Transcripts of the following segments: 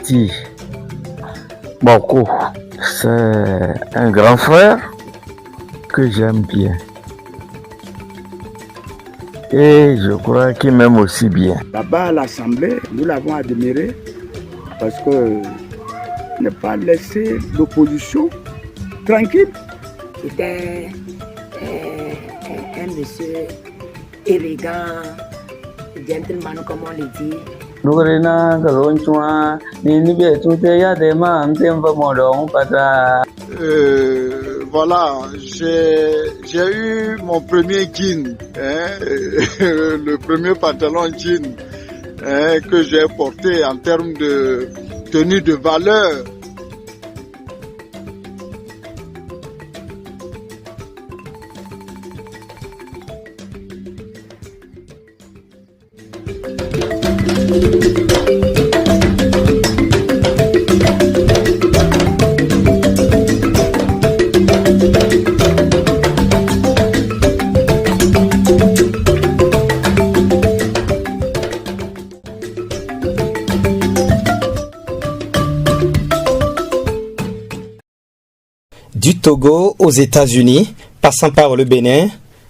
Koudeti Boko, c'est un grand frère que j'aime bien. Et je crois qu'il m'aime aussi bien. Là-bas à l'Assemblée, nous l'avons admiré parce que ne pas laisser l'opposition tranquille. C'était un monsieur élégant, gentleman comme on le dit. Voilà, j'ai eu mon premier jean, le premier pantalon jean que j'ai porté en termes de tenue de valeur. Du Togo aux États-Unis, passant par le Bénin,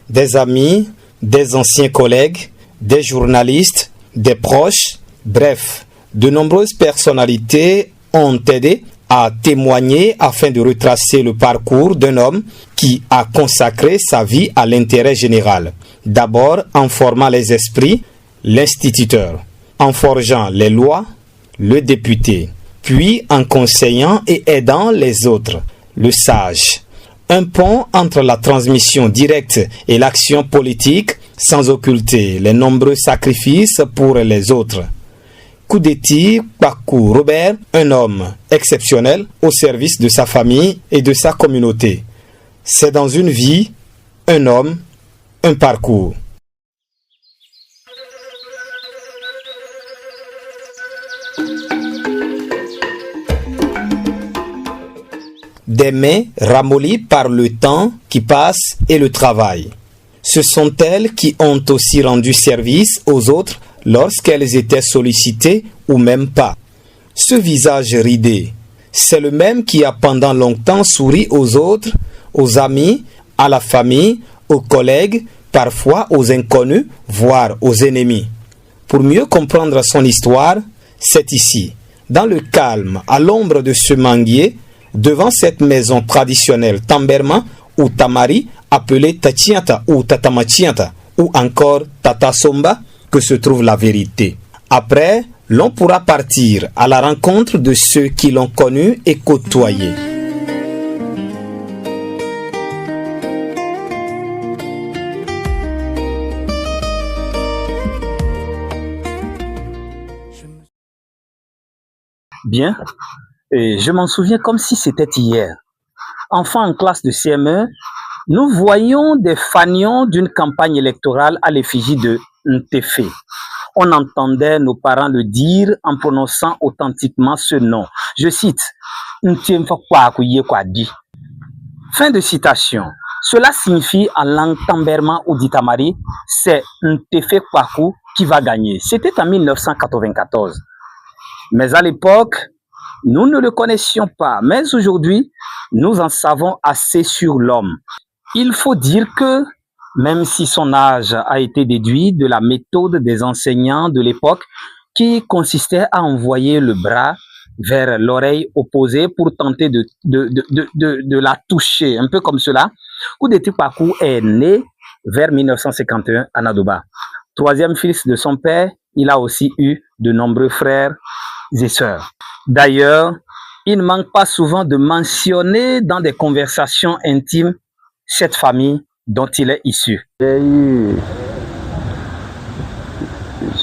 des amis, des anciens collègues, des journalistes, des proches, bref, de nombreuses personnalités ont aidé à témoigner afin de retracer le parcours d'un homme qui a consacré sa vie à l'intérêt général. D'abord en formant les esprits, l'instituteur, en forgeant les lois, le député, puis en conseillant et aidant les autres, le sage. Un pont entre la transmission directe et l'action politique sans occulter les nombreux sacrifices pour les autres. Koudeti Kwaku Robert, un homme exceptionnel au service de sa famille et de sa communauté. C'est dans une vie, un homme, un parcours. Des mains ramollies par le temps qui passe et le travail. Ce sont elles qui ont aussi rendu service aux autres lorsqu'elles étaient sollicitées ou même pas. Ce visage ridé, c'est le même qui a pendant longtemps souri aux autres, aux amis, à la famille, aux collègues, parfois aux inconnus, voire aux ennemis. Pour mieux comprendre son histoire, c'est ici, dans le calme, à l'ombre de ce manguier, devant cette maison traditionnelle Tamberma ou Tamari, appelée Tachianta ou Tatamachianta, ou encore Tata Somba, que se trouve la vérité. Après, l'on pourra partir à la rencontre de ceux qui l'ont connu et côtoyé. Bien, et je m'en souviens comme si c'était hier. Enfant en classe de CM1, nous voyions des fanions d'une campagne électorale à l'effigie de Ntefe. On entendait nos parents le dire en prononçant authentiquement ce nom. Je cite, fin de citation. Cela signifie en langue tamberma ou ditamari, c'est Ntefe Kwaku qui va gagner. C'était en 1994. Mais à l'époque, nous ne le connaissions pas. Mais aujourd'hui, nous en savons assez sur l'homme. Il faut dire que, même si son âge a été déduit de la méthode des enseignants de l'époque qui consistait à envoyer le bras vers l'oreille opposée pour tenter de la toucher, un peu comme cela, Koudeti Kwaku est né vers 1951 à Nadoba. Troisième fils de son père, il a aussi eu de nombreux frères et sœurs. D'ailleurs, il ne manque pas souvent de mentionner dans des conversations intimes cette famille dont il est issu. J'ai eu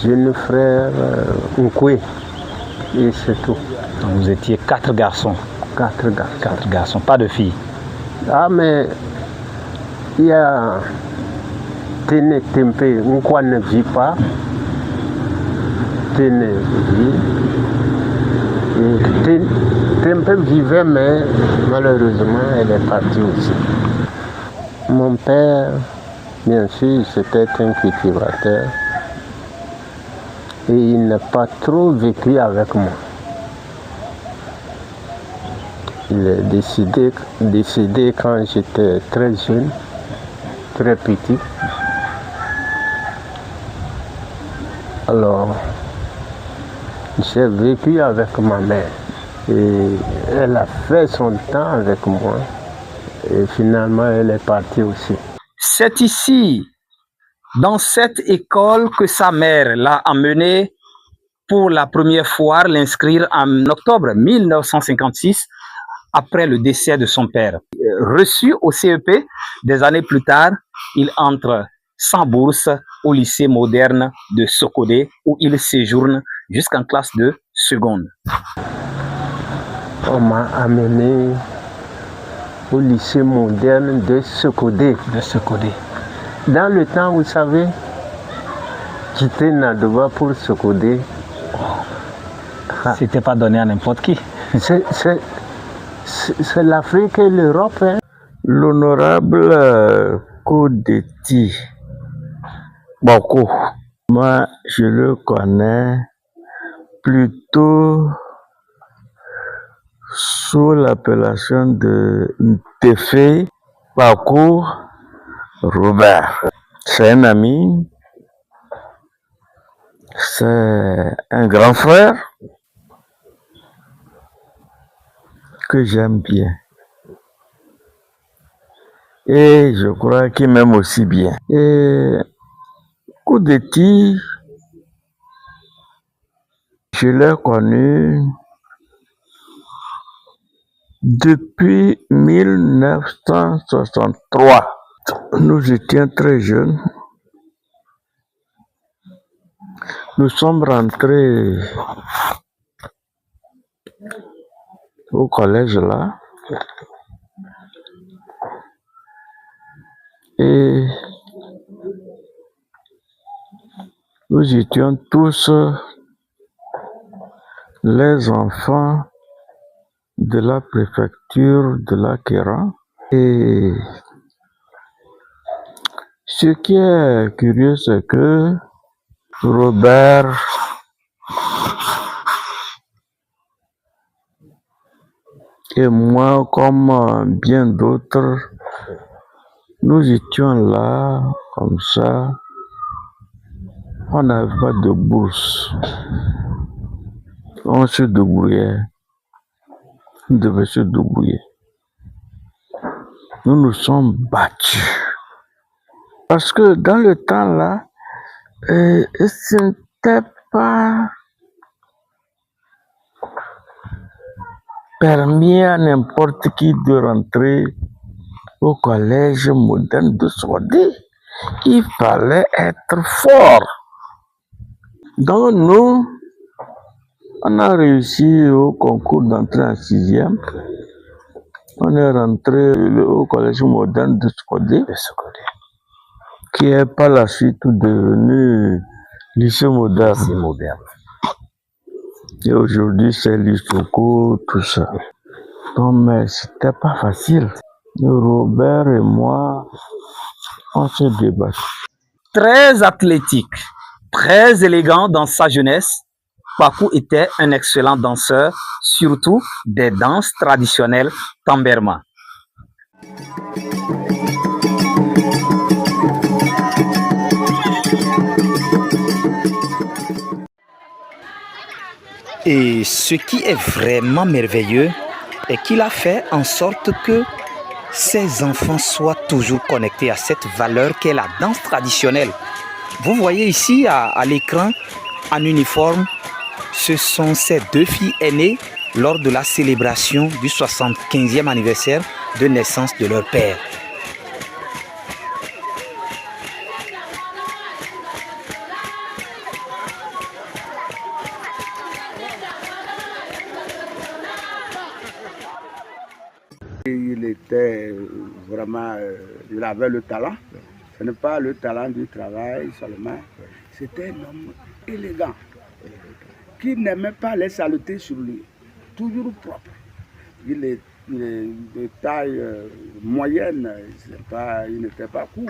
jeune frère Nkwe et c'est tout. Donc vous étiez 4 garçons. 4 garçons. 4 garçons, pas de filles. Ah mais il y a Tene Tempe, Nkwa ne vit pas. Tene vit. Et Tempe vivait mais malheureusement elle est partie aussi. Mon père, bien sûr, c'était un cultivateur et il n'a pas trop vécu avec moi. Il est décédé quand j'étais très jeune, très petit. Alors, j'ai vécu avec ma mère et elle a fait son temps avec moi et finalement elle est partie aussi. C'est ici, dans cette école, que sa mère l'a amené pour la première fois l'inscrire en octobre 1956 après le décès de son père. Reçu au CEP, des années plus tard, il entre sans bourse au lycée moderne de Sokodé où il séjourne jusqu'en classe de seconde. On m'a amené au lycée moderne de Sokodé. Dans le temps, vous savez, quitter Nadova pour Sokodé, C'était pas donné à n'importe qui. c'est l'Afrique et l'Europe. Hein. L'honorable Kodeti Boko, moi je le connais plutôt sous l'appellation de Ntefe Bako Robert. C'est un ami, c'est un grand frère que j'aime bien. Et je crois qu'il m'aime aussi bien. Et Kodeti, je l'ai connu depuis 1963. Nous étions très jeunes. Nous sommes rentrés au collège là. Et nous étions tous les enfants de la préfecture de la Kéra. Et ce qui est curieux, c'est que Robert et moi, comme bien d'autres, nous étions là, comme ça. On n'avait pas de bourse. On se débrouillait. On devait se débrouiller. Nous nous sommes battus. Parce que dans le temps là, ce n'était pas permis à n'importe qui de rentrer au collège moderne de Sokodé. Il fallait être fort. Donc nous, on a réussi au concours d'entrée en 6e. On est rentré au collège moderne de Sokodé, qui est par la suite devenu lycée moderne. Et aujourd'hui, c'est l'Isoko, tout ça. Donc, mais c'était pas facile. Robert et moi, on s'est débattu. Très athlétique, très élégant dans sa jeunesse, Kwaku était un excellent danseur, surtout des danses traditionnelles Tamberma. Et ce qui est vraiment merveilleux est qu'il a fait en sorte que ces enfants soient toujours connectés à cette valeur qu'est la danse traditionnelle. Vous voyez ici à l'écran, en uniforme, ce sont ces deux filles aînées lors de la célébration du 75e anniversaire de naissance de leur père. Il était vraiment, il avait le talent. Ce n'est pas le talent du travail seulement. C'était un homme élégant, qui n'aimait pas les saletés sur lui, toujours propre. Il est de taille moyenne, il n'était pas court.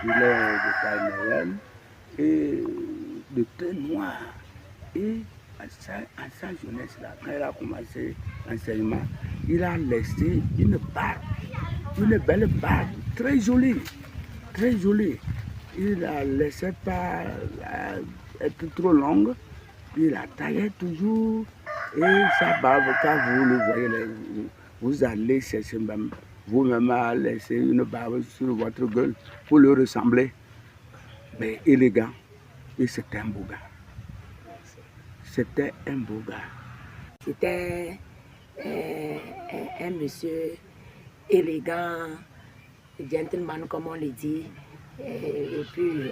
Il est de taille moyenne et de teint noir et à sa jeunesse, là, quand il a commencé l'enseignement, il a laissé une barbe, une belle barbe, très jolie, très jolie. Il la laissait pas être trop longue, il la taillait toujours, et sa barbe, quand vous le voyez, vous allez chercher même vous-même à laisser une barbe sur votre gueule pour le ressembler, mais élégant, et c'était un beau gars. C'était un beau gars. C'était un monsieur élégant, gentleman comme on le dit. Et puis,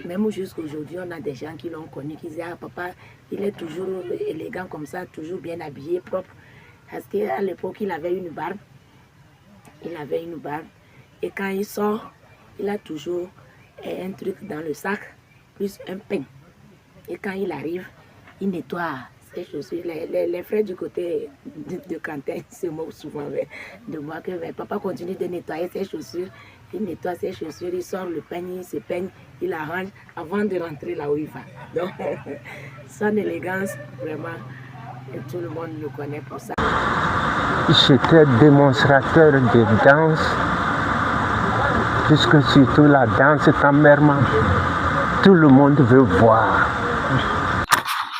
même jusqu'aujourd'hui, on a des gens qui l'ont connu, qui disent, ah papa, il est toujours élégant comme ça, toujours bien habillé, propre. Parce qu'à l'époque, il avait une barbe. Il avait une barbe. Et quand il sort, il a toujours un truc dans le sac, plus un pain. Et quand il arrive, il nettoie ses chaussures. Les frères du côté de Quentin se moquent souvent de moi que papa continue de nettoyer ses chaussures. Il nettoie ses chaussures, il sort le peigne, il se peigne, il arrange avant de rentrer là où il va. Donc, son élégance, vraiment, tout le monde le connaît pour ça. J'étais démonstrateur de danse, puisque surtout la danse Tamerma, tout le monde veut voir.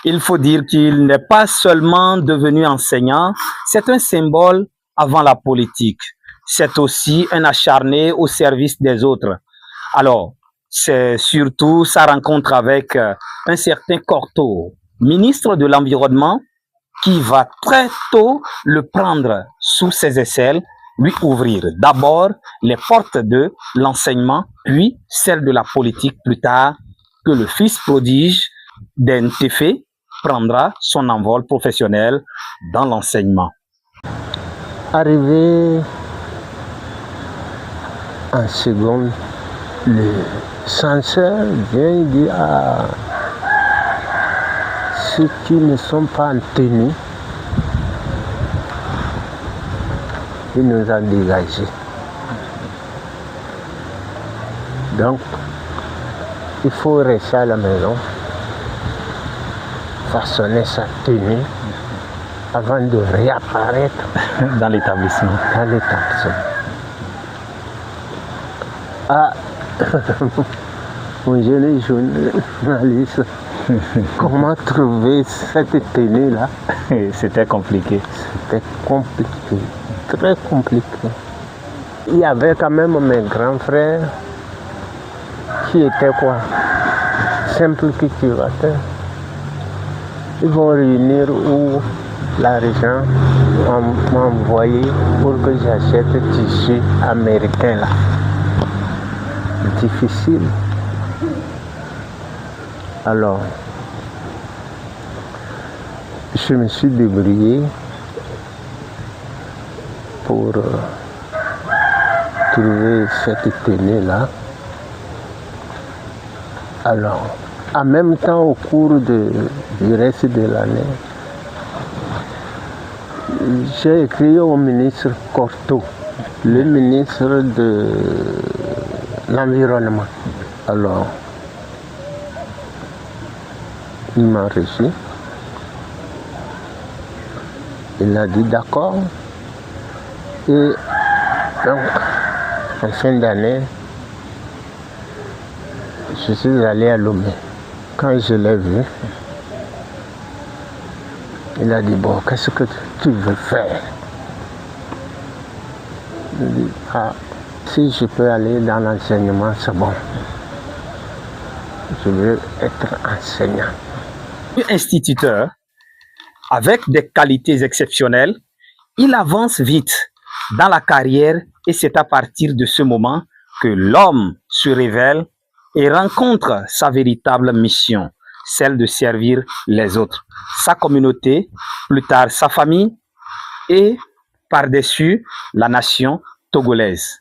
Il faut dire qu'il n'est pas seulement devenu enseignant, c'est un symbole avant la politique. C'est aussi un acharné au service des autres. Alors, c'est surtout sa rencontre avec un certain Cortot, ministre de l'Environnement, qui va très tôt le prendre sous ses aisselles, lui ouvrir d'abord les portes de l'enseignement, puis celles de la politique plus tard, que le fils prodige d'Ntefé prendra son envol professionnel dans l'enseignement. Arrivé en seconde, le censeur vient dire à ceux qui ne sont pas en tenue, il nous a dégagés. Donc, il faut rester à la maison, façonner sa tenue avant de réapparaître dans l'établissement. Ah, mon jeune journaliste, comment trouver cette tenue-là? C'était compliqué. C'était compliqué, très compliqué. Il y avait quand même mes grands frères qui étaient quoi? Simples cultivateurs. Ils vont réunir où l'argent m'a envoyé pour que j'achète des tissus américains là. Difficile. Alors, je me suis débrouillé pour trouver cette tenue-là. Alors, en même temps, au cours du reste de l'année, j'ai écrit au ministre Cortot, le ministre de l'Environnement. Alors, il m'a reçu. Il a dit d'accord. Et donc, en fin d'année, je suis allé à Lomé. Quand je l'ai vu, il a dit, bon, qu'est-ce que tu veux faire? Il dit, ah, si je peux aller dans l'enseignement, c'est bon. Je veux être enseignant. Instituteur, avec des qualités exceptionnelles, il avance vite dans la carrière et c'est à partir de ce moment que l'homme se révèle et rencontre sa véritable mission, celle de servir les autres, sa communauté, plus tard sa famille et par-dessus la nation togolaise.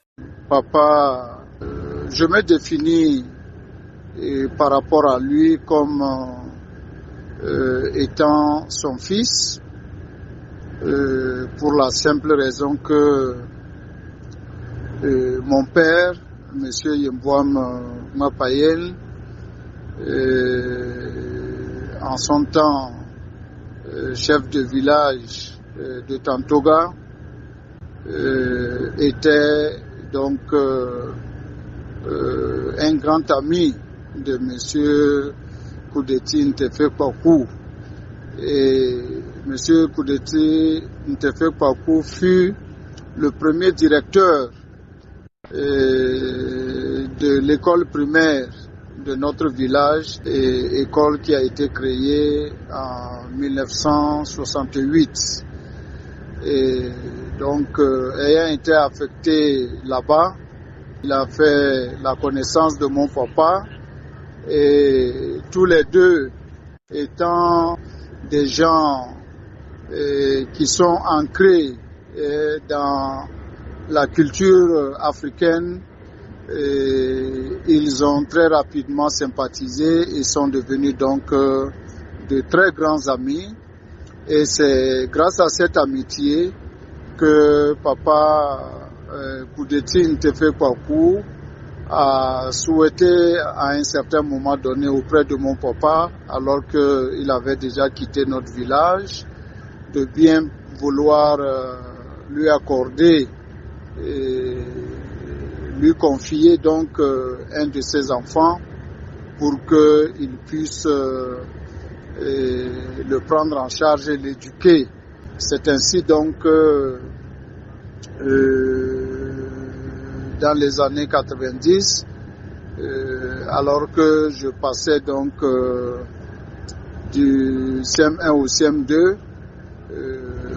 Papa, je me définis par rapport à lui comme étant son fils, pour la simple raison que mon père, M. Yembouam Mapayel, en son temps chef de village de Tantoga, était donc un grand ami de M. Koudeti Ntefé Kwaku. Et M. Koudeti Ntefé Kwaku fut le premier directeur de l'école primaire de notre village, et école qui a été créée en 1968. Et donc, ayant été affecté là-bas, il a fait la connaissance de mon papa, et tous les deux étant des gens qui sont ancrés dans la culture africaine, ils ont très rapidement sympathisé et sont devenus donc de très grands amis. Et c'est grâce à cette amitié que papa Koudeti Ntefé Kwaku a souhaité à un certain moment donné auprès de mon papa, alors qu'il avait déjà quitté notre village, de bien vouloir lui accorder lui confier donc un de ses enfants pour qu'il puisse le prendre en charge et l'éduquer. C'est ainsi donc dans les années 90, alors que je passais donc du CM1 au CM2,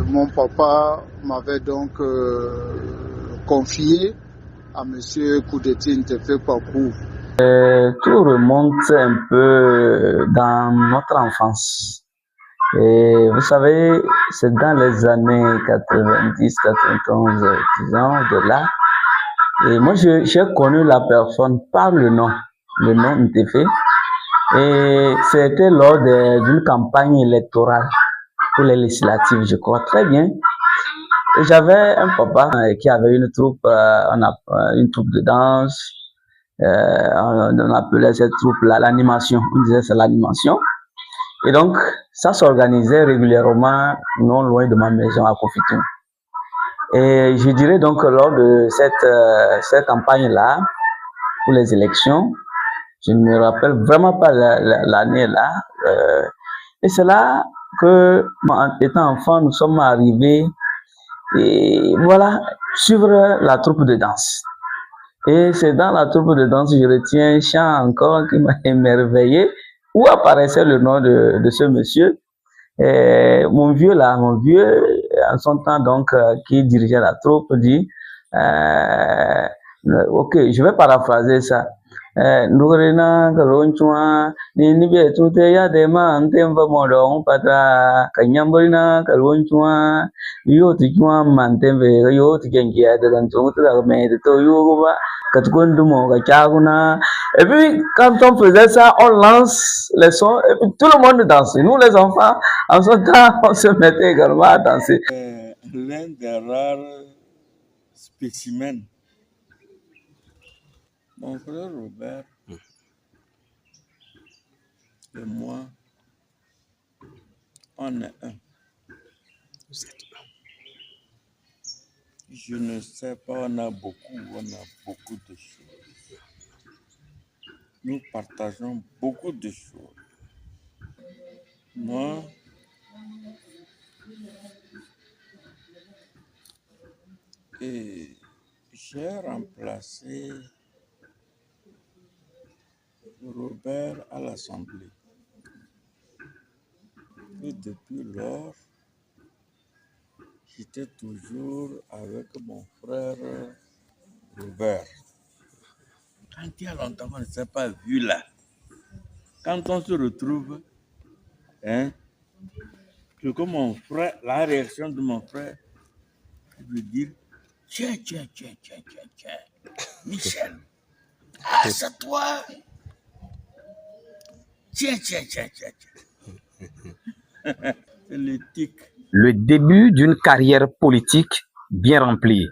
mon papa m'avait donc confié à M. Koudeti Ntefé Kwaku. Tout remonte un peu dans notre enfance. Et vous savez, c'est dans les années 90, 91, disons, de là. Et moi, j'ai connu la personne par le nom Ntefé. Et c'était lors d'une campagne électorale pour les législatives, je crois très bien. Et j'avais un papa qui avait une troupe, une troupe de danse. On appelait cette troupe-là l'animation. On disait c'est l'animation. Et donc, ça s'organisait régulièrement non loin de ma maison à Kofitou. Et je dirais donc lors de cette campagne-là, pour les élections, je ne me rappelle vraiment pas l'année là. Et c'est là que, étant enfant, nous sommes arrivés et voilà, suivre la troupe de danse. Et c'est dans la troupe de danse, je retiens un chant encore qui m'a émerveillé, où apparaissait le nom de ce monsieur. Et mon vieux, en son temps donc, qui dirigeait la troupe, dit, ok, je vais paraphraser ça. Nourina kalonchua ni be tute ya de ma ntemba modong patra kanyamborina kalonchua yo tikwa mantembe yo tikengia de gantung tra me to yo ba katkondu mo ga chaguna. Et puis quand on faisait ça, on lance les sons et puis tout le monde dansait. Nous les enfants, en ce temps, on se mettait également à danser. L'un des rares spécimens. Mon frère Robert et moi, on est un. Je ne sais pas, on a beaucoup de choses. Nous partageons beaucoup de choses. Moi, j'ai remplacé Robert à l'Assemblée. Et depuis lors, j'étais toujours avec mon frère Robert. Quand il y a longtemps qu'on ne s'est pas vu là, quand on se retrouve, que mon frère, la réaction de mon frère, je veux dire, tiens, Michel, ah, c'est toi. Tiens. C'est l'éthique. Le début d'une carrière politique bien remplie.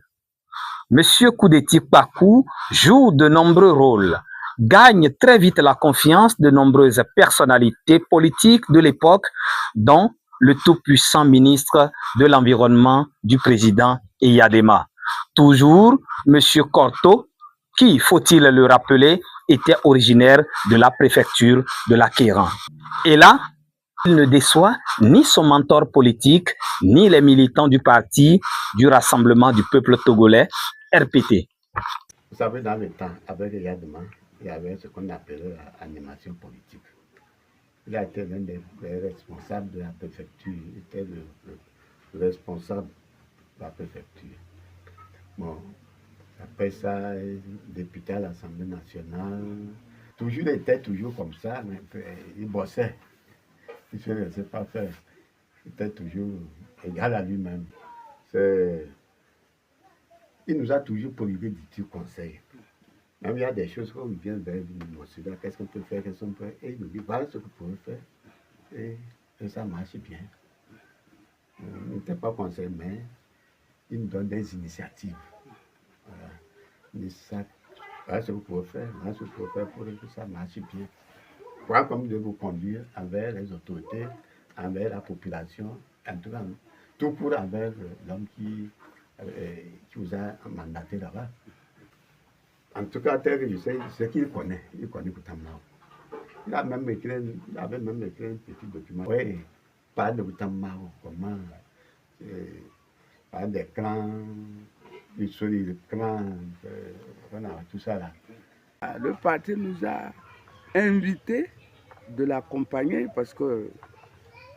Monsieur Koudeti Kwaku joue de nombreux rôles gagne très vite la confiance de nombreuses personnalités politiques de l'époque, dont le tout-puissant ministre de l'Environnement du président Eyadema. Toujours M. Korto, qui, faut-il le rappeler, était originaire de la préfecture de l'Akéran. Et là, il ne déçoit ni son mentor politique, ni les militants du parti du Rassemblement du peuple togolais, RPT. Vous savez, dans le temps, avec Eyadema, il y avait ce qu'on appelait l'animation politique. Il a été l'un des responsables de la préfecture, il était le responsable de la préfecture. Bon, après ça, député à l'Assemblée nationale, il était toujours comme ça, mais il bossait. Il ne se laissait pas faire. Il était toujours égal à lui-même. Il nous a toujours prodigué du conseil. Même il y a des choses qu'on vient vers lui, qu'est-ce qu'on peut faire, qu'est-ce qu'on peut faire. Et il nous dit, voilà ce que vous pouvez faire. Et ça marche bien. Il n'était pas conseil, mais il nous donne des initiatives. Voilà. Il dit ça, voilà ce que vous pouvez faire, voilà ce que vous pouvez faire pour que ça marche bien. Voilà comme vous devez vous conduire envers les autorités, envers la population, en tout cas, tout pour envers l'homme qui vous a mandaté là-bas. En tout cas, tel que je sais, c'est qu'il connaît. Il connaît Boutamao. Il avait même écrit un petit document. Oui, parle de Boutamao, comment, parle des clans, l'histoire des clans, tout ça là. Le parti nous a invités de l'accompagner parce que,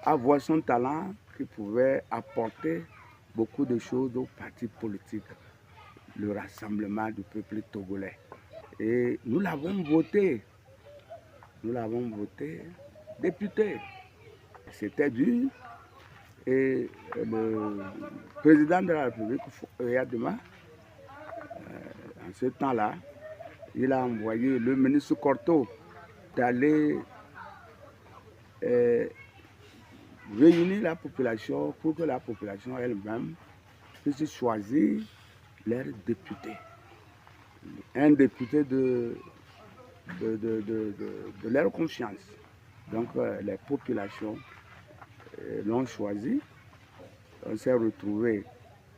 à voir son talent, qu'il pouvait apporter beaucoup de choses au parti politique, le Rassemblement du peuple togolais. Et nous l'avons voté. Nous l'avons voté député. C'était dur. Et le président de la République, Eyadema, en ce temps-là, il a envoyé le ministre Korto d'aller réunir la population pour que la population elle-même puisse choisir leur député. Un député de leur confiance. Donc les populations l'ont choisi. On s'est retrouvé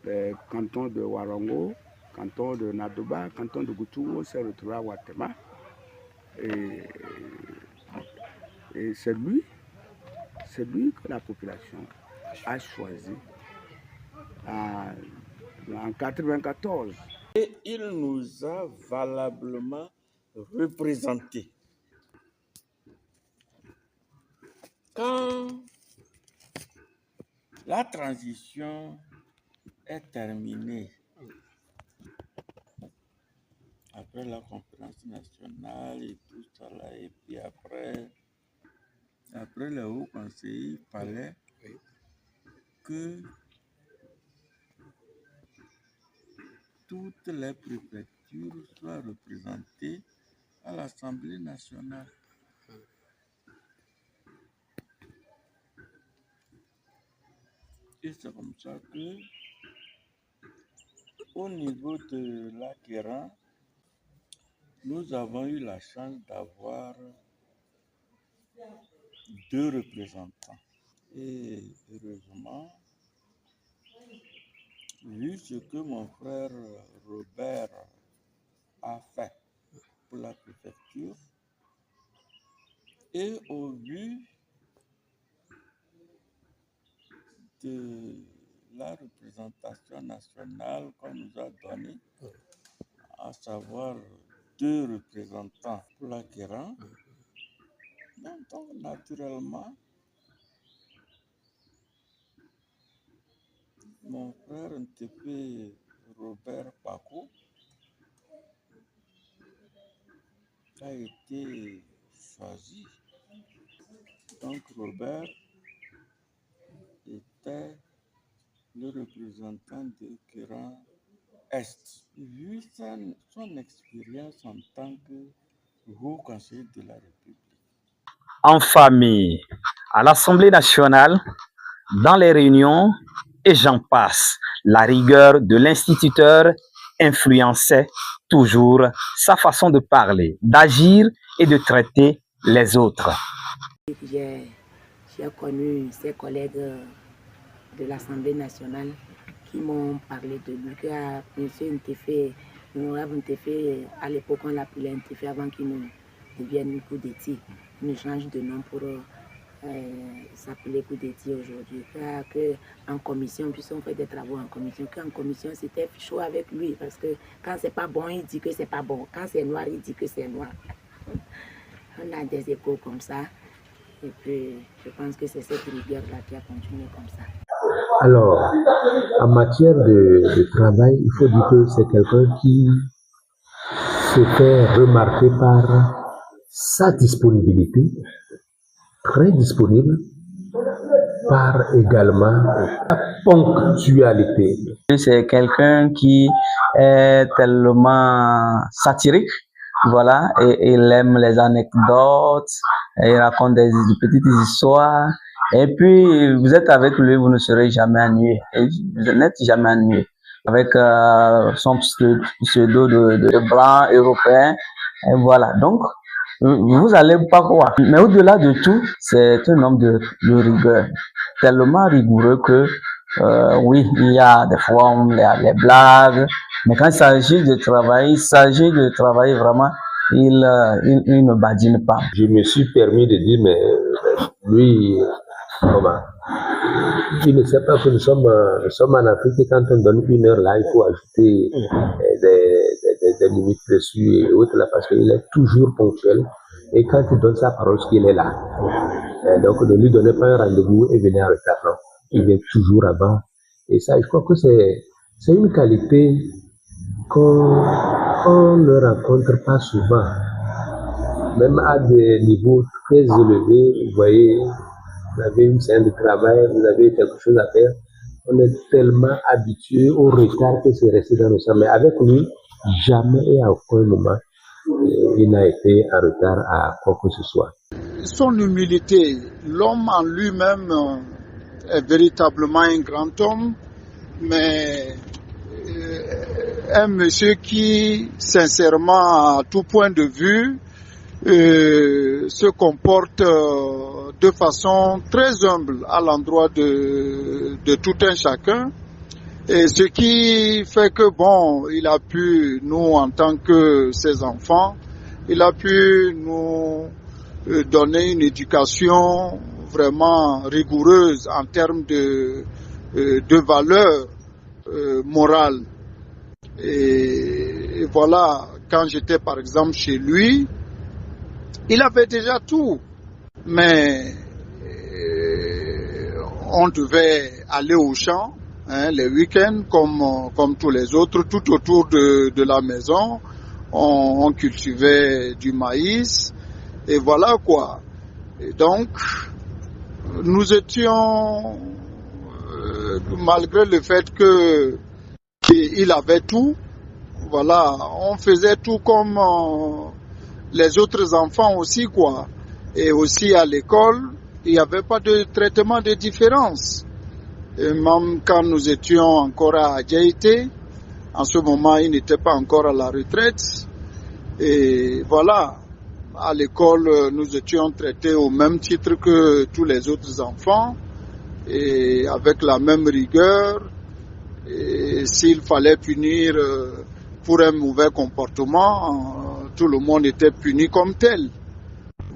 les cantons de Warongo, canton de Nadoba, canton de Goutou, on s'est retrouvé à Ouattema. Et c'est lui que la population a choisi en 1994. Et il nous a valablement représentés. Quand la transition est terminée, après la conférence nationale et tout ça là, et puis après le haut conseil, il fallait que toutes les préfectures soient représentées à l'Assemblée nationale. Et c'est comme ça que, au niveau de l'Akéran, nous avons eu la chance d'avoir 2 représentants. Et heureusement, vu ce que mon frère Robert a fait pour la préfecture, et au vu de la représentation nationale qu'on nous a donnée, à savoir 2 représentants pour l'Akéran, donc naturellement, mon frère Ntepé Robert Paco a été choisi. Donc Robert était le représentant de Kéran Est. Vu son expérience en tant que haut conseiller de la République. En famille, à l'Assemblée nationale, dans les réunions, et j'en passe, la rigueur de l'instituteur influençait toujours sa façon de parler, d'agir et de traiter les autres. J'ai connu ses collègues de l'Assemblée nationale qui m'ont parlé de lui, que M. Ntefe, l'honorable Ntefe, à l'époque on l'appelait Ntefe avant qu'il ne devienne Koudeti, il nous change de nom pour s'appeler Koudeti aujourd'hui. En commission, puisqu'on fait des travaux en commission, qu'en commission c'était chaud avec lui parce que quand c'est pas bon, il dit que c'est pas bon. Quand c'est noir, il dit que c'est noir. On a des échos comme ça. Et puis, je pense que c'est cette rigueur-là qui a continué comme ça. Alors, en matière de travail, il faut dire que c'est quelqu'un qui se fait remarquer par sa disponibilité, très disponible, par également la ponctualité. C'est quelqu'un qui est tellement satirique, voilà, et il aime les anecdotes, et il raconte des petites histoires. Et puis, vous êtes avec lui, vous ne serez jamais ennuyé. Et vous n'êtes jamais ennuyé. Avec son pseudo de blanc européen. Et voilà. Donc, vous allez pas croire. Mais au-delà de tout, c'est un homme de rigueur. Tellement rigoureux que, oui, il y a des fois les blagues. Mais quand il s'agit de travailler vraiment, il ne badine pas. Je me suis permis de dire, mais lui, comment? Il ne sait pas que nous sommes en Afrique et quand on donne 1 heure là, il faut ajouter des limites dessus et autres là parce qu'il est toujours ponctuel. Et quand il donne sa parole, qu'il est là. Donc ne lui donnez pas un rendez-vous et venez en retard. Non. Il vient toujours avant. Et ça, je crois que c'est une qualité qu'on ne rencontre pas souvent. Même à des niveaux très élevés, vous voyez, vous avez une scène de travail, vous avez quelque chose à faire. On est tellement habitué au retard que c'est resté dans le sang. Mais avec lui, jamais et à aucun moment, il n'a été en retard à quoi que ce soit. Son humilité, l'homme en lui-même est véritablement un grand homme, mais un monsieur qui, sincèrement, à tout point de vue, se comporte de façon très humble à l'endroit de tout un chacun. Et ce qui fait que, bon, il a pu, nous, en tant que ses enfants, il a pu nous donner une éducation vraiment rigoureuse en termes de valeurs morales. Et voilà, quand j'étais par exemple chez lui, il avait déjà tout, mais on devait aller au champ les week-ends comme tous les autres, tout autour de la maison. On cultivait du maïs et voilà quoi. Et donc, nous étions, malgré le fait qu'il avait tout, voilà, on faisait tout comme les autres enfants aussi quoi. Et aussi à l'école, il n'y avait pas de traitement de différence. Et même quand nous étions encore à Adjaïté, en ce moment, il n'était pas encore à la retraite. Et voilà, à l'école, nous étions traités au même titre que tous les autres enfants, et avec la même rigueur. Et s'il fallait punir pour un mauvais comportement, tout le monde était puni comme tel.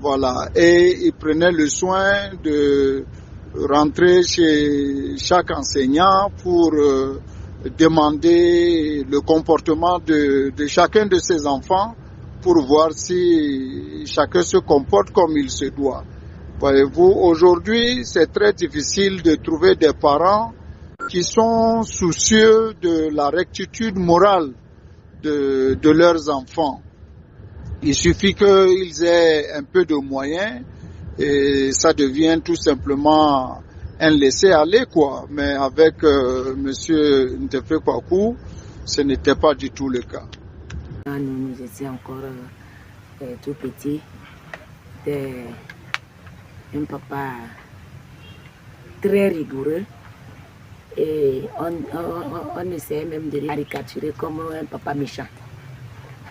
Voilà, et il prenait le soin de rentrer chez chaque enseignant pour demander le comportement de chacun de ses enfants pour voir si chacun se comporte comme il se doit. Voyez-vous, aujourd'hui, c'est très difficile de trouver des parents qui sont soucieux de la rectitude morale de leurs enfants. Il suffit qu'ils aient un peu de moyens et ça devient tout simplement un laisser-aller quoi. Mais avec Monsieur Ntefe Kwaku, ce n'était pas du tout le cas. Nous étions encore tout petits. C'était un papa très rigoureux et on essayait même de le caricaturer comme un papa méchant.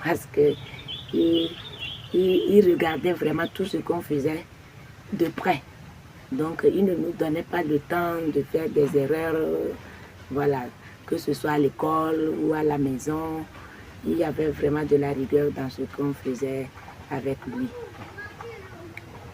parce que il regardait vraiment tout ce qu'on faisait de près. Donc, il ne nous donnait pas le temps de faire des erreurs, voilà, que ce soit à l'école ou à la maison. Il y avait vraiment de la rigueur dans ce qu'on faisait avec lui.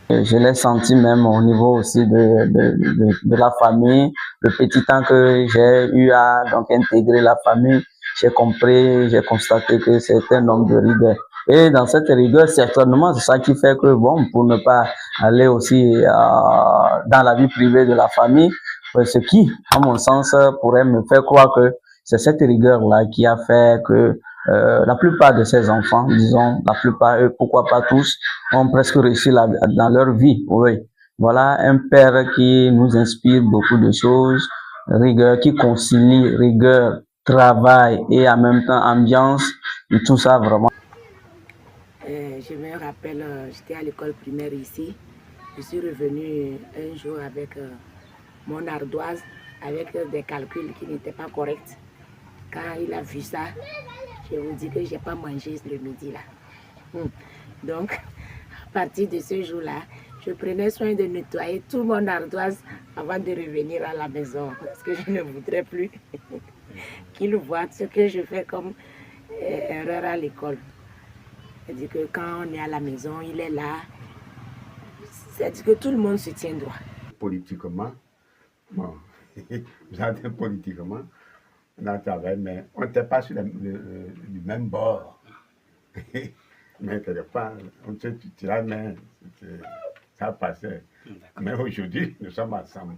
Je l'ai senti même au niveau aussi de la famille. Le petit temps que j'ai eu à donc intégrer la famille, j'ai compris, j'ai constaté que c'est un homme de rigueur. Et dans cette rigueur, certainement, c'est ça qui fait que, bon, pour ne pas aller aussi dans la vie privée de la famille, ce qui, à mon sens, pourrait me faire croire que c'est cette rigueur-là qui a fait que la plupart de ces enfants, disons, la plupart, pourquoi pas tous, ont presque réussi dans leur vie. Oui. Voilà un père qui nous inspire beaucoup de choses, rigueur, qui concilie rigueur, travail et en même temps ambiance, et tout ça vraiment. Je me rappelle, j'étais à l'école primaire ici. Je suis revenue un jour avec mon ardoise, avec des calculs qui n'étaient pas corrects. Quand il a vu ça, je vous dis que je n'ai pas mangé le midi là. Donc, à partir de ce jour-là, je prenais soin de nettoyer tout mon ardoise avant de revenir à la maison. Parce que je ne voudrais plus qu'il voit ce que je fais comme erreur à l'école. C'est-à-dire que quand on est à la maison, il est là. C'est-à-dire que tout le monde se tient droit. Politiquement, bon, j'entends politiquement, on travaille, mais on n'était pas sur le même bord. Mais quelquefois, on se tirait, mais ça passait. Mais aujourd'hui, nous sommes ensemble.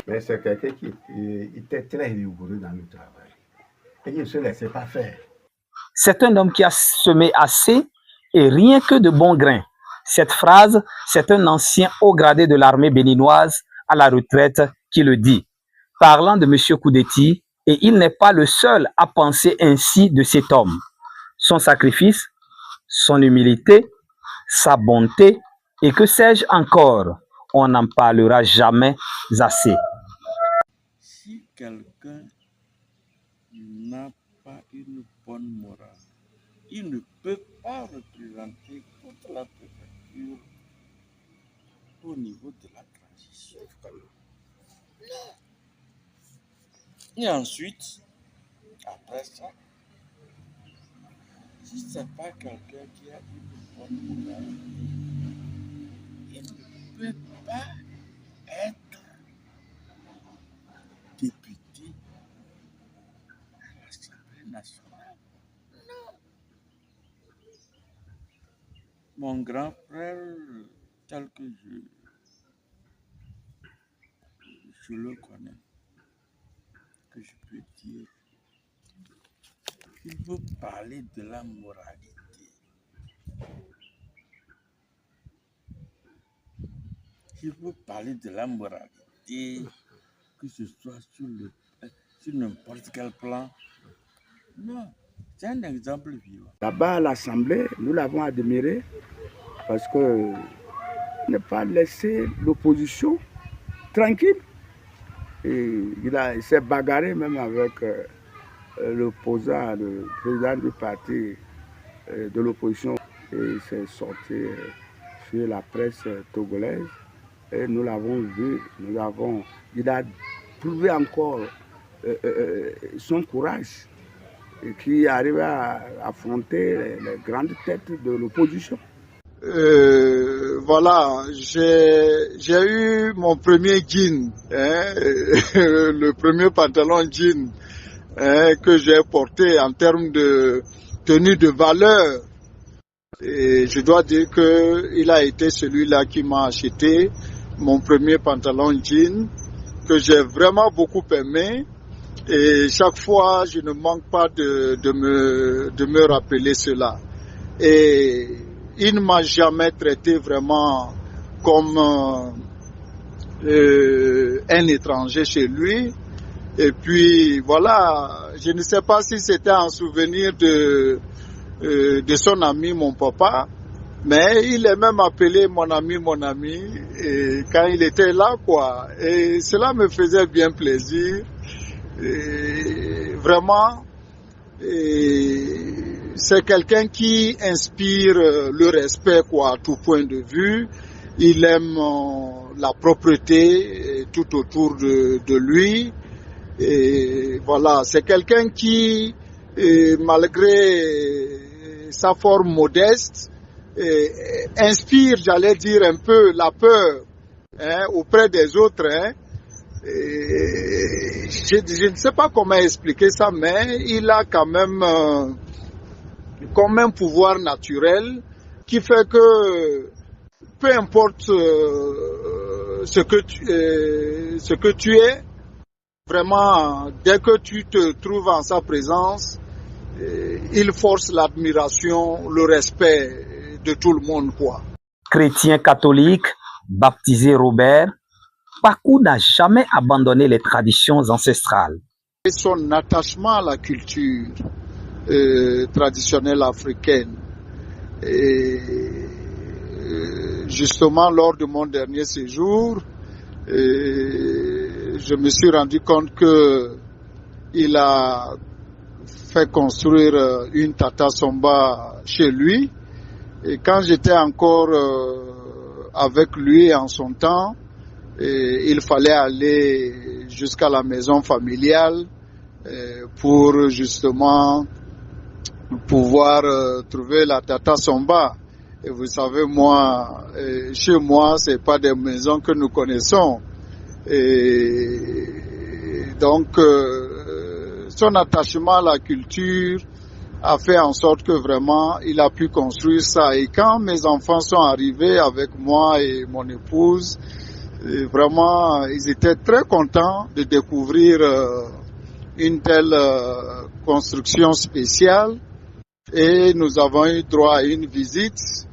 Mais c'est quelqu'un qui était très rigoureux dans le travail. Et il ne se laissait pas faire. C'est un homme qui a semé assez et rien que de bons grains. Cette phrase, c'est un ancien haut gradé de l'armée béninoise à la retraite qui le dit, parlant de M. Koudeti, et il n'est pas le seul à penser ainsi de cet homme. Son sacrifice, son humilité, sa bonté, et que sais-je encore, on n'en parlera jamais assez. Si quelqu'un n'a pas une bonne morale, il ne peut pas représenter toute la préfecture au niveau de la transition. Non. Et ensuite, après ça, si ce n'est pas quelqu'un qui a une bonne morale, il ne peut pas être député à l'Assemblée nationale. Non. Mon grand frère, tel que je le connais, que je peux dire, il veut parler de la moralité. Il veut parler de la moralité, que ce soit sur n'importe quel plan. Non, c'est un exemple vivant. Là-bas à l'Assemblée, nous l'avons admiré parce que ne pas laisser l'opposition tranquille. Et il s'est bagarré même avec l'opposant, le président du parti de l'opposition. Et il s'est sorti sur la presse togolaise. Et nous l'avons vu, il a prouvé encore son courage et qui arrive à affronter les grandes têtes de l'opposition. Voilà, j'ai eu mon premier jean, le premier pantalon jean que j'ai porté en termes de tenue de valeur. Et je dois dire qu'il a été celui-là qui m'a acheté mon premier pantalon jean, que j'ai vraiment beaucoup aimé. Et chaque fois, je ne manque pas de me rappeler cela. Et il ne m'a jamais traité vraiment comme un étranger chez lui. Et puis voilà, je ne sais pas si c'était en souvenir de son ami, mon papa, mais il est même appelé mon ami, et quand il était là, quoi. Et cela me faisait bien plaisir. Et vraiment, C'est quelqu'un qui inspire le respect, quoi, à tout point de vue. Il aime la propreté tout autour de lui. Et voilà, c'est quelqu'un qui, malgré sa forme modeste, inspire, j'allais dire, un peu la peur auprès des autres. Je ne sais pas comment expliquer ça, mais il a quand même comme un pouvoir naturel qui fait que peu importe ce que tu es, vraiment, dès que tu te trouves en sa présence, il force l'admiration, le respect de tout le monde, quoi. Chrétien catholique, baptisé Robert, Pakou n'a jamais abandonné les traditions ancestrales. Et son attachement à la culture traditionnelle africaine. Et justement, lors de mon dernier séjour, je me suis rendu compte que il a fait construire une Tata Somba chez lui. Et quand j'étais encore avec lui en son temps, il fallait aller jusqu'à la maison familiale pour justement pouvoir trouver la Tata Somba. Et vous savez, moi, chez moi, c'est pas des maisons que nous connaissons. Et donc, son attachement à la culture a fait en sorte que vraiment, il a pu construire ça. Et quand mes enfants sont arrivés avec moi et mon épouse, vraiment, ils étaient très contents de découvrir une telle construction spéciale. Et nous avons eu droit à une visite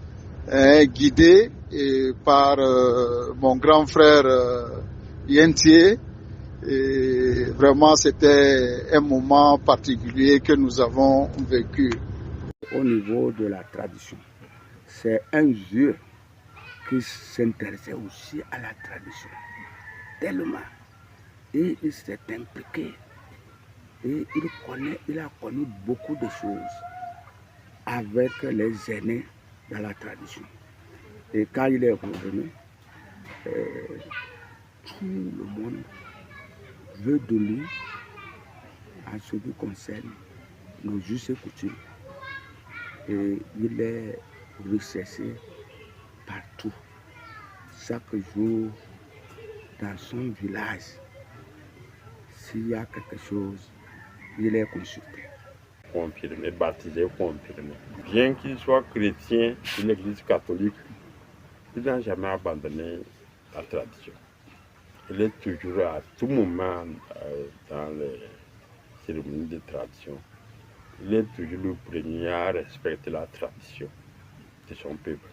guidée par mon grand frère Yentie. Et vraiment, c'était un moment particulier que nous avons vécu. Au niveau de la tradition, c'est un vieux qui s'intéressait aussi à la tradition, tellement. Et il s'est impliqué. Et il a connu beaucoup de choses avec les aînés dans la tradition. Et quand il est revenu, tout le monde veut de lui en ce qui concerne nos us et coutumes. Et il est recherché partout. Chaque jour, dans son village, s'il y a quelque chose, il est consulté. Confirmé, baptisé, confirmé. Bien qu'il soit chrétien de l'église catholique, il n'a jamais abandonné la tradition. Il est toujours à tout moment dans les cérémonies de tradition. Il est toujours le premier à respecter la tradition de son peuple.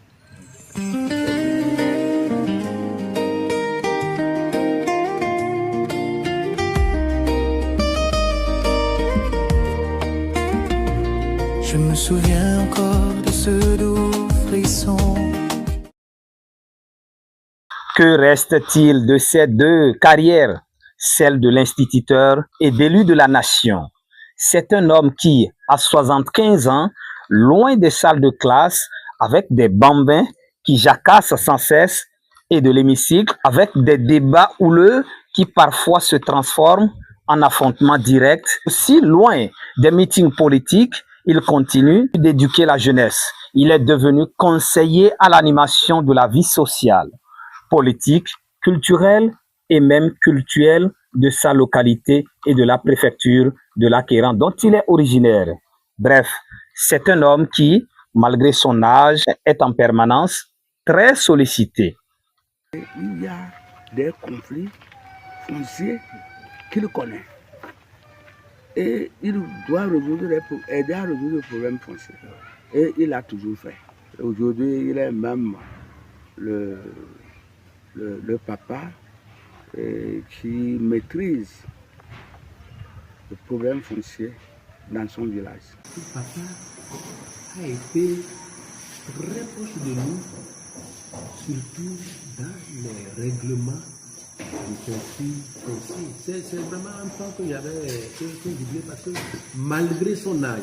Je me souviens encore de ce doux frisson. Que reste-t-il de ces deux carrières, celle de l'instituteur et d'élu de la nation? C'est un homme qui, à 75 ans, loin des salles de classe, avec des bambins qui jacassent sans cesse, et de l'hémicycle, avec des débats houleux qui parfois se transforment en affrontements directs. Aussi loin des meetings politiques, il continue d'éduquer la jeunesse. Il est devenu conseiller à l'animation de la vie sociale, politique, culturelle et même cultuelle de sa localité et de la préfecture de l'Acquéran dont il est originaire. Bref, c'est un homme qui, malgré son âge, est en permanence très sollicité. Il y a des conflits fonciers qu'il connaît. Et il doit aider à résoudre les problèmes fonciers. Et il a toujours fait. Aujourd'hui, il est même le papa qui maîtrise le problème foncier dans son village. Le papa a été très proche de nous, surtout dans les règlements du conflit foncier. C'est vraiment un point que j'oublié parce que malgré son âge,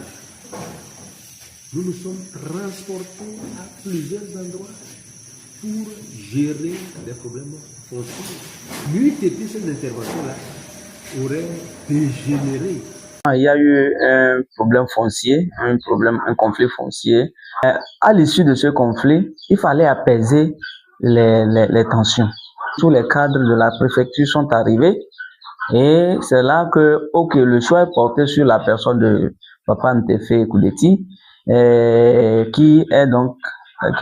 nous nous sommes transportés à plusieurs endroits pour gérer des problèmes fonciers. Lui, cette intervention-là aurait dégénéré. Il y a eu un problème foncier, un conflit foncier. À l'issue de ce conflit, il fallait apaiser les tensions. Tous les cadres de la préfecture sont arrivés et c'est là que le choix est porté sur la personne de Papa Ntefe Koudeti, qui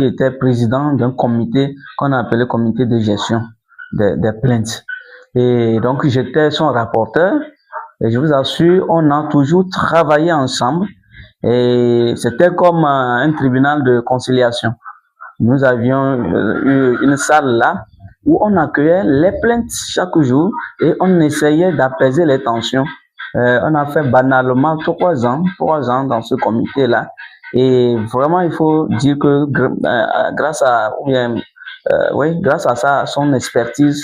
était président d'un comité qu'on a appelé comité de gestion des plaintes. Et donc j'étais son rapporteur. Et je vous assure, on a toujours travaillé ensemble et c'était comme un tribunal de conciliation. Nous avions eu une salle là où on accueillait les plaintes chaque jour et on essayait d'apaiser les tensions. On a fait banalement 3 ans dans ce comité-là. Et vraiment, il faut dire que grâce à son expertise,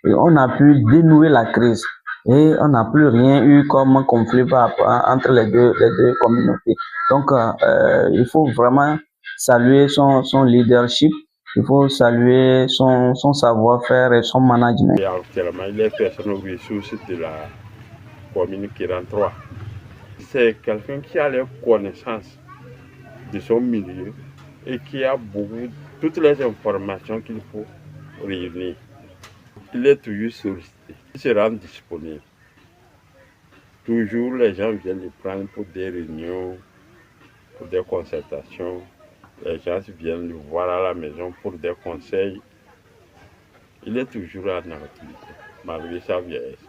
on a pu dénouer la crise. Et on n'a plus rien eu comme conflit entre les deux communautés. Donc, il faut vraiment saluer son leadership, il faut saluer son savoir-faire et son management. Et actuellement, il est personne aux ressources de la commune 43. C'est quelqu'un qui a les connaissances de son milieu et qui a toutes les informations qu'il faut réunir. Il est toujours sollicité. Il se rend disponible. Toujours, les gens viennent le prendre pour des réunions, pour des concertations. Les gens viennent le voir à la maison pour des conseils. Il est toujours en activité, malgré sa vieillesse.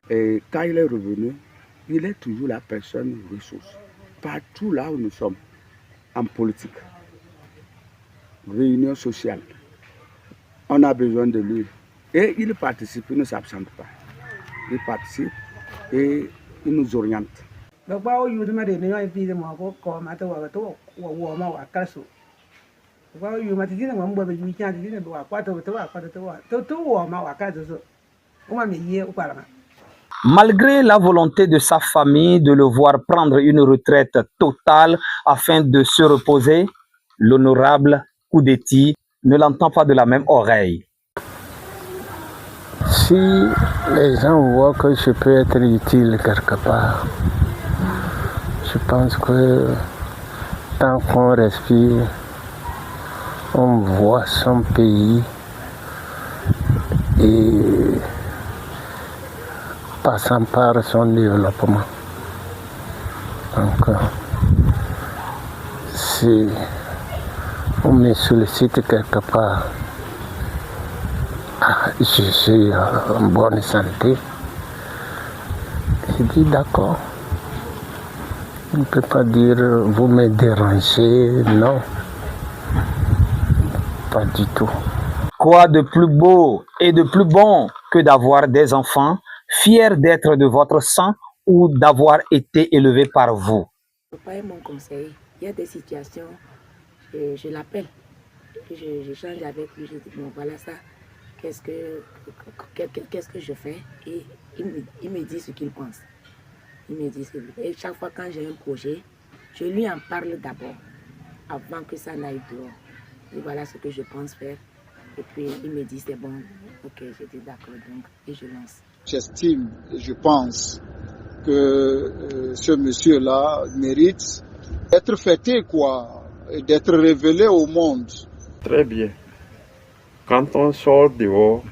Et quand il est revenu, il est toujours la personne ressource. Partout là où nous sommes, en politique, réunion sociale, on a besoin de lui. Et il participe, il ne s'absente pas. Il participe et il nous oriente. Malgré la volonté de sa famille de le voir prendre une retraite totale afin de se reposer, l'honorable Koudeti ne l'entend pas de la même oreille. Si les gens voient que je peux être utile quelque part, je pense que tant qu'on respire, on voit son pays et passant par son développement. Donc, si on me sollicite quelque part, je suis en bonne santé, je dis d'accord. On ne peut pas dire vous me dérangez, non, pas du tout. Quoi de plus beau et de plus bon que d'avoir des enfants fiers d'être de votre sang ou d'avoir été élevés par vous? Papa est mon conseil. Il y a des situations, je l'appelle, j'échange avec lui, je dis bon voilà ça, qu'est-ce que je fais? Et il me dit ce qu'il pense. Il me dit et chaque fois quand j'ai un projet, je lui en parle d'abord, avant que ça n'aille dehors. Et voilà ce que je pense faire. Et puis il me dit c'est bon, ok, je dis d'accord, donc, et je lance. J'estime et je pense que ce monsieur-là mérite d'être fêté, quoi, et d'être révélé au monde. Très bien. Quand on sort dehors,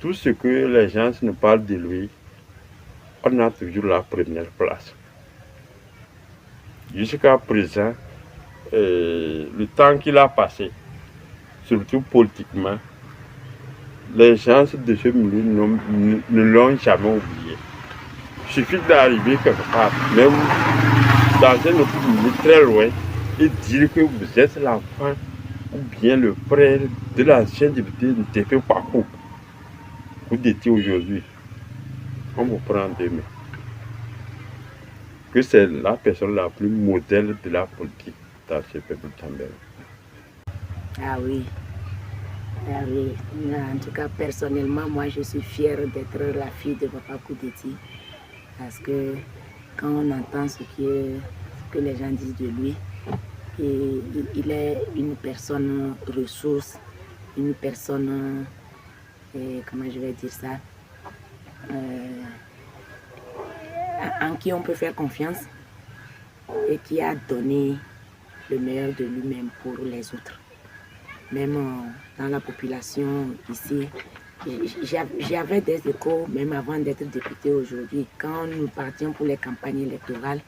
tout ce que les gens nous parlent de lui, on a toujours la première place. Jusqu'à présent, le temps qu'il a passé, surtout politiquement, les gens de ce milieu ne l'ont jamais oublié. Il suffit d'arriver quelque part, même dans un autre milieu très loin, et dire que vous êtes l'enfant ou bien le frère de l'ancien député Ntefe Kwaku. Vous dites aujourd'hui, on vous prend en deux mains. Que c'est la personne la plus modèle de la politique dans ce peuple tambéro. Ah oui. Oui. En tout cas, personnellement, moi, je suis fière d'être la fille de Papa Koudeti. Parce que quand on entend ce que les gens disent de lui, il est une personne ressource, une personne, comment je vais dire ça, en qui on peut faire confiance et qui a donné le meilleur de lui-même pour les autres. Même dans la population ici, j'avais des échos, même avant d'être député aujourd'hui. Quand nous partions pour les campagnes électorales,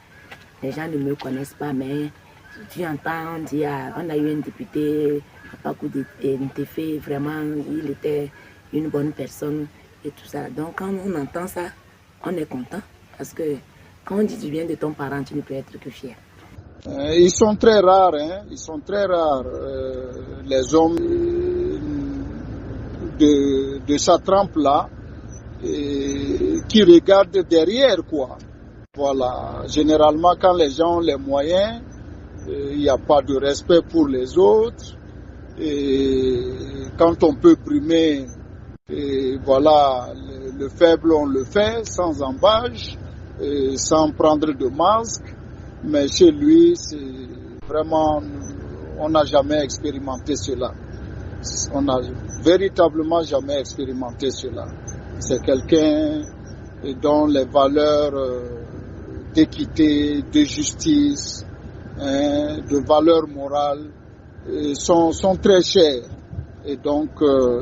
les gens ne me connaissent pas, mais tu entends, on dit, on a eu un député, Papa Koudeti, vraiment, il était une bonne personne et tout ça. Donc quand on entend ça, on est content, parce que quand on dit du bien de ton parent, tu ne peux être que fier. Ils sont très rares, ils sont très rares, les hommes de sa trempe-là, qui regardent derrière, quoi. Voilà, généralement quand les gens ont les moyens, il n'y a pas de respect pour les autres, et quand on peut primer, voilà, le faible on le fait, sans embâche, sans prendre de masque. Mais chez lui, c'est vraiment, on n'a jamais expérimenté cela. On n'a véritablement jamais expérimenté cela. C'est quelqu'un dont les valeurs d'équité, de justice, de valeurs morales sont très chères. Et donc,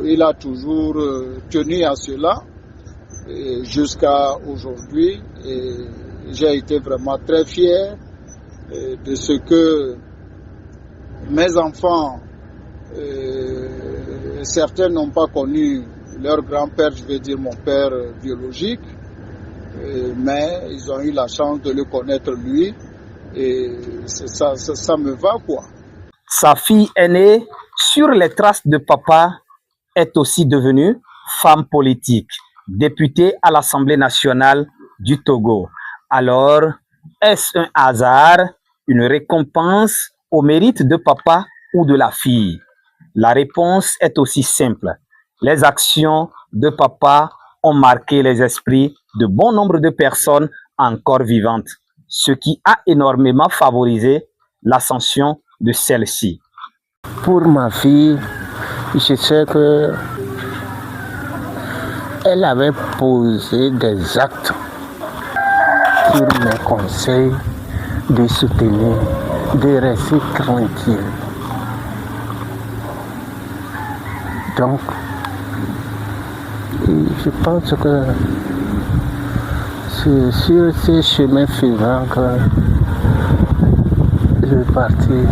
il a toujours tenu à cela jusqu'à aujourd'hui. Et j'ai été vraiment très fier de ce que mes enfants, certains n'ont pas connu leur grand-père, je vais dire mon père biologique, mais ils ont eu la chance de le connaître lui, et ça me va, quoi. Sa fille aînée, sur les traces de papa, est aussi devenue femme politique, députée à l'Assemblée nationale du Togo. Alors, est-ce un hasard, une récompense au mérite de papa ou de la fille? La réponse est aussi simple. Les actions de papa ont marqué les esprits de bon nombre de personnes encore vivantes, ce qui a énormément favorisé l'ascension de celle-ci. Pour ma fille, je sais que elle avait posé des actes sur mes conseils de soutenir, de rester tranquille. Donc, je pense que c'est sur ces chemins faisant que je vais partir.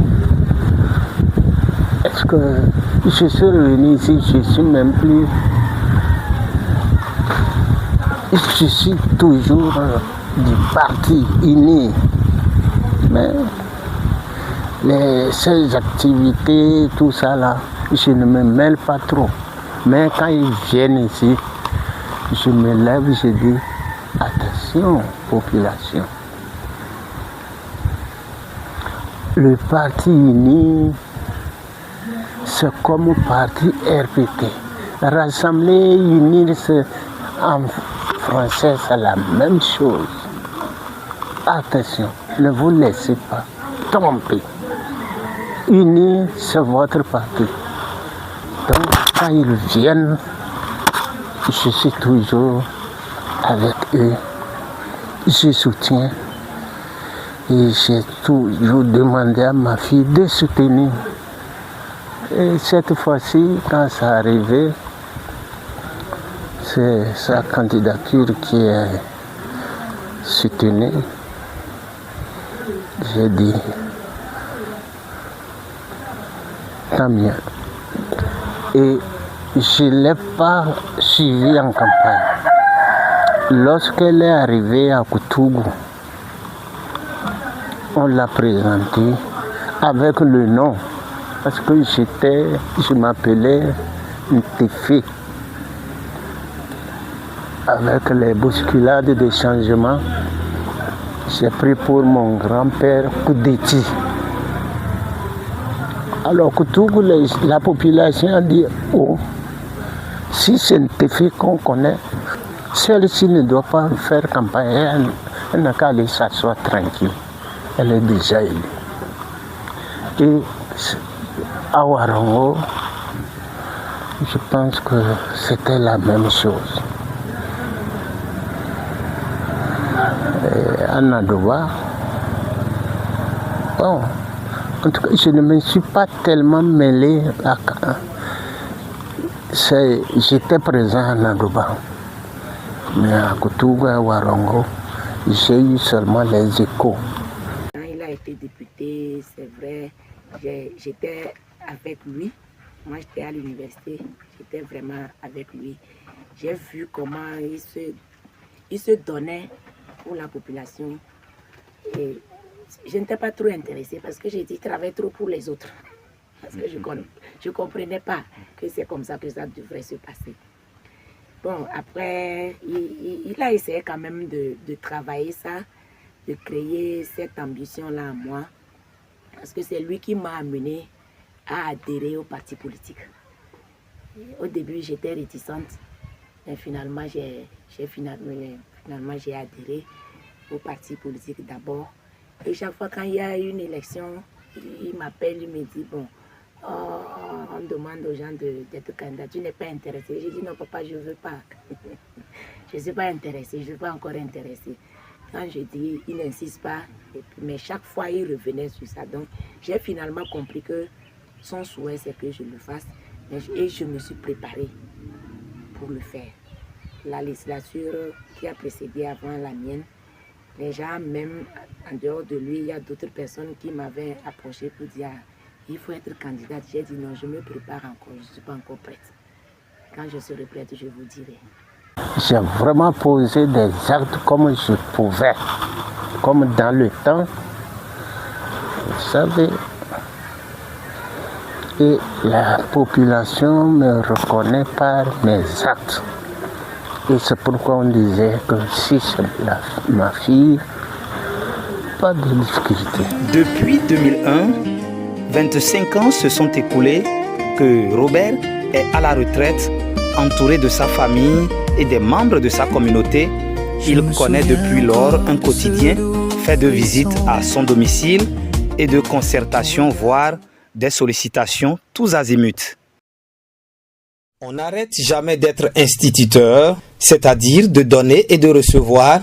Est-ce que je suis revenu ici, je suis même plus... Je suis toujours du parti uni, mais ces activités, tout ça là, je ne me mêle pas trop. Mais quand ils viennent ici, je me lève, je dis attention, population. Le parti uni, c'est comme parti RPT. Rassembler, unir, en français, c'est la même chose. Attention, ne vous laissez pas tromper. Unir, c'est votre parti. Donc, quand ils viennent, je suis toujours avec eux. Je soutiens. Et j'ai toujours demandé à ma fille de soutenir. Et cette fois-ci, quand ça arrivait, c'est sa candidature qui est soutenue. J'ai dit, tant mieux. Et je ne l'ai pas suivi en campagne. Lorsqu'elle est arrivée à Koutougou, on l'a présentée avec le nom. Parce que je m'appelais Ntéfé. Avec les bousculades des changements, j'ai pris pour mon grand-père Koudeti. Alors que toute la population a dit, oh, si c'est une fille qu'on connaît, celle-ci ne doit pas faire campagne, elle n'a qu'à aller s'asseoir tranquille. Elle est déjà élue. Et à Warongo, je pense que c'était la même chose. Et à Nadoba, bon, en tout cas, je ne me suis pas tellement mêlé à... J'étais présent à Nadoba. Mais à Koutougou, à Warongo, j'ai eu seulement les échos. Quand il a été député, c'est vrai, j'étais avec lui. Moi, j'étais à l'université, j'étais vraiment avec lui. J'ai vu comment il se donnait pour la population. Et je n'étais pas trop intéressée parce que j'ai dit travailler trop pour les autres. Parce que je ne comprenais pas que c'est comme ça que ça devrait se passer. Bon, après, il a essayé quand même de travailler ça, de créer cette ambition-là en moi. Parce que c'est lui qui m'a amené à adhérer au parti politique. Au début, j'étais réticente, mais finalement, j'ai adhéré au parti politique d'abord. Et chaque fois quand il y a une élection, il m'appelle, il me dit, bon, on demande aux gens d'être candidats, tu n'es pas intéressé. J'ai dit, non papa, je ne veux pas. Je ne suis pas intéressée, je ne suis pas encore intéressée. Quand je dis, il n'insiste pas, mais chaque fois, il revenait sur ça. Donc, j'ai finalement compris que son souhait, c'est que je le fasse. Et je me suis préparée pour le faire. La législature qui a précédé avant la mienne, les gens, même en dehors de lui, il y a d'autres personnes qui m'avaient approché pour dire, il faut être candidate. J'ai dit non, je me prépare encore, je ne suis pas encore prête. Quand je serai prête, je vous dirai. J'ai vraiment posé des actes comme je pouvais, comme dans le temps. Vous savez, et la population me reconnaît par mes actes. Et c'est pourquoi on disait que si c'est ma fille, pas de difficulté. Depuis 2001, 25 ans se sont écoulés que Robert est à la retraite, entouré de sa famille et des membres de sa communauté. Il connaît depuis lors un quotidien fait de visites à son domicile et de concertations, voire des sollicitations tous azimuts. On n'arrête jamais d'être instituteur, c'est-à-dire de donner et de recevoir.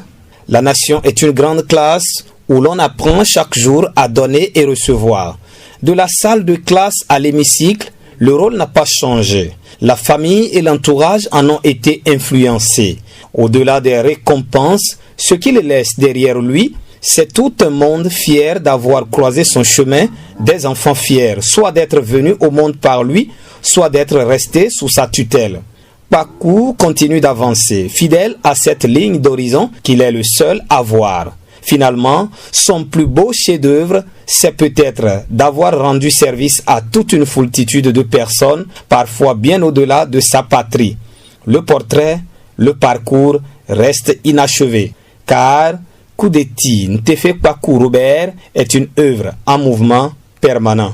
La nation est une grande classe où l'on apprend chaque jour à donner et recevoir. De la salle de classe à l'hémicycle, le rôle n'a pas changé. La famille et l'entourage en ont été influencés. Au-delà des récompenses, ce qu'il laisse derrière lui, c'est tout un monde fier d'avoir croisé son chemin, des enfants fiers, soit d'être venus au monde par lui, soit d'être restés sous sa tutelle. Pakou continue d'avancer, fidèle à cette ligne d'horizon qu'il est le seul à voir. Finalement, son plus beau chef-d'œuvre, c'est peut-être d'avoir rendu service à toute une foultitude de personnes, parfois bien au-delà de sa patrie. Le portrait, le parcours restent inachevés, car Koudeti Ntefe Pakou Robert est une œuvre en mouvement permanent.